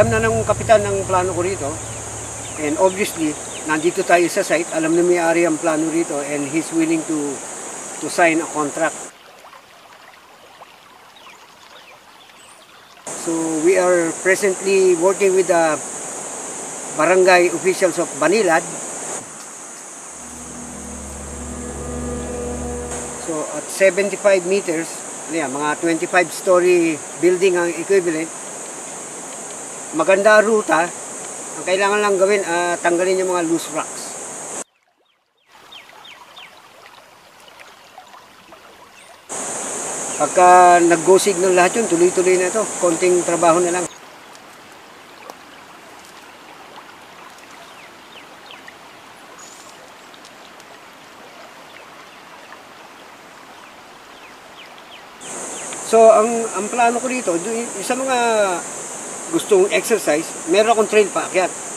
alam na ng kapitan ng plano ko rito. And obviously, nandito tayo sa site, alam na may-ari ang plano rito and he's willing to sign a contract. So we are presently working with the barangay officials of Banilad. So at 75 meters, mga 25-story building ang equivalent. Maganda ruta. Ang kailangan lang gawin, tanggalin yung mga loose rocks. Pagka nag-go signal lahat yun, tuloy-tuloy na ito. Konting trabaho na lang. So, ang plano ko dito, sa mga gustong exercise, meron akong trail paakyat.